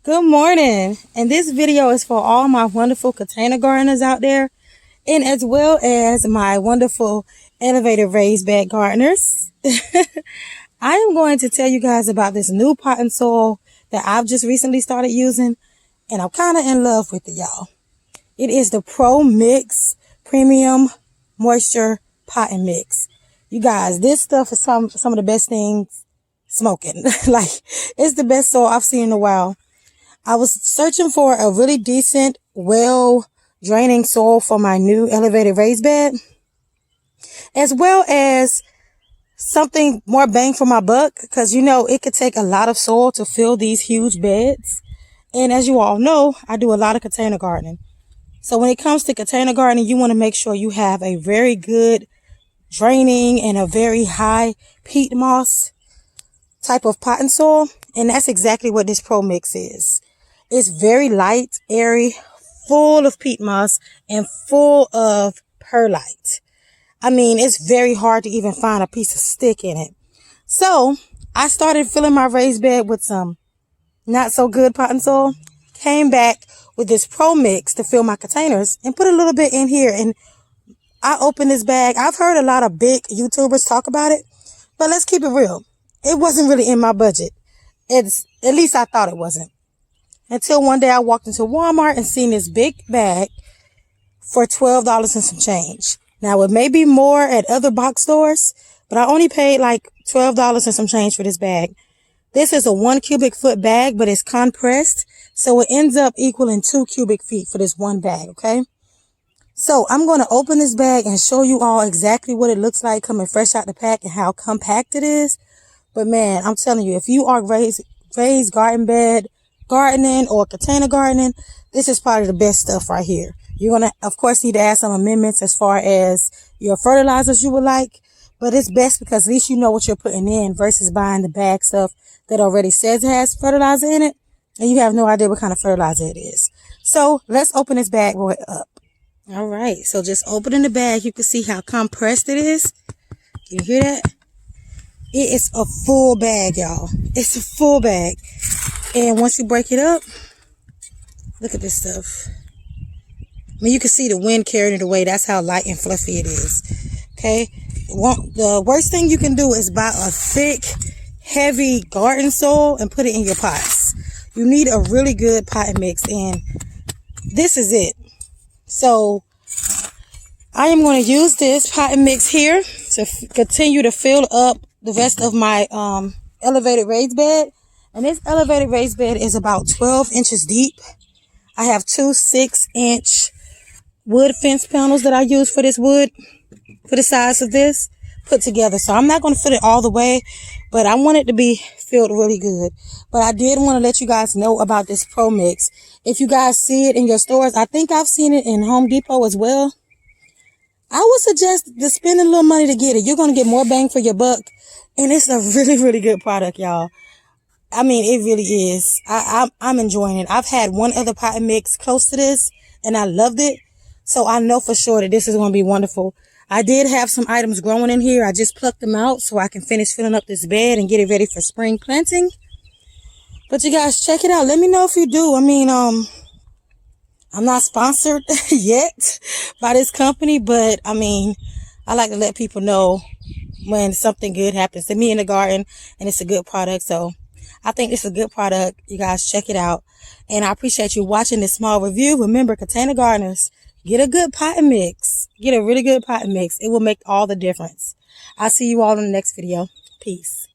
Good morning, and this video is for all my wonderful container gardeners out there, and as well as my wonderful elevated raised bed gardeners. I am going to tell you guys about this new pot and soil that I've just recently started using, and I'm kind of in love with it, y'all. It is the PROMIX Premium Moisture Pot and Mix. You guys, this stuff is some of the best things smoking. Like, it's the best soil I've seen in a while. I was searching for a really decent, well-draining soil for my new elevated raised bed, as well as something more bang for my buck, because you know it could take a lot of soil to fill these huge beds. And as you all know, I do a lot of container gardening. So when it comes to container gardening, you want to make sure you have a very good draining and a very high peat moss type of pot and soil. And that's exactly what this PROMIX is. It's very light, airy, full of peat moss, and full of perlite. I mean, it's very hard to even find a piece of stick in it. So I started filling my raised bed with some not so good pot and soil. Came back with this PROMIX to fill my containers and put a little bit in here. And I opened this bag. I've heard a lot of big YouTubers talk about it, but let's keep it real. It wasn't really in my budget. At least I thought it wasn't. Until one day I walked into Walmart and seen this big bag for $12 and some change. Now it may be more at other box stores, but I only paid like $12 and some change for this bag. This is a 1 cubic foot bag, but it's compressed, so it ends up equaling 2 cubic feet for this one bag, okay? So I'm going to open this bag and show you all exactly what it looks like coming fresh out the pack and how compact it is. But man, I'm telling you, if you are raised garden bed, gardening or container gardening, this is probably the best stuff right here. You're going to, of course, need to add some amendments as far as your fertilizers you would like, but it's best because at least you know what you're putting in versus buying the bag stuff that already says it has fertilizer in it and you have no idea what kind of fertilizer it is. So let's open this bad boy up. All right, so just opening the bag, you can see how compressed it is. Can you hear that? It is a full bag, y'all. It's a full bag. And once you break it up, look at this stuff. I mean, you can see the wind carrying it away. That's how light and fluffy it is. Okay. The worst thing you can do is buy a thick, heavy garden soil and put it in your pots. You need a really good pot and mix, and this is it. So I am going to use this pot and mix here to continue to fill up the rest of my elevated raised bed. And this elevated raised bed is about 12 inches deep. I have two 6-inch wood fence panels that I use for this wood, for the size of this, put together. So I'm not going to fill it all the way, but I want it to be filled really good. But I did want to let you guys know about this PROMIX. If you guys see it in your stores, I think I've seen it in Home Depot as well. I would suggest to spend a little money to get it. You're going to get more bang for your buck. And it's a really, really good product, y'all. I mean, it really is. I'm enjoying it. I've had one other pot and mix close to this, and I loved it. So I know for sure that this is going to be wonderful. I did have some items growing in here. I just plucked them out so I can finish filling up this bed and get it ready for spring planting. But you guys, check it out. Let me know if you do. I mean, I'm not sponsored yet by this company, but I mean, I like to let people know when something good happens to me in the garden and it's a good product. So I think it's a good product. You guys check it out. And I appreciate you watching this small review. Remember, container gardeners, get a good pot and mix. Get a really good pot and mix. It will make all the difference. I'll see you all in the next video. Peace.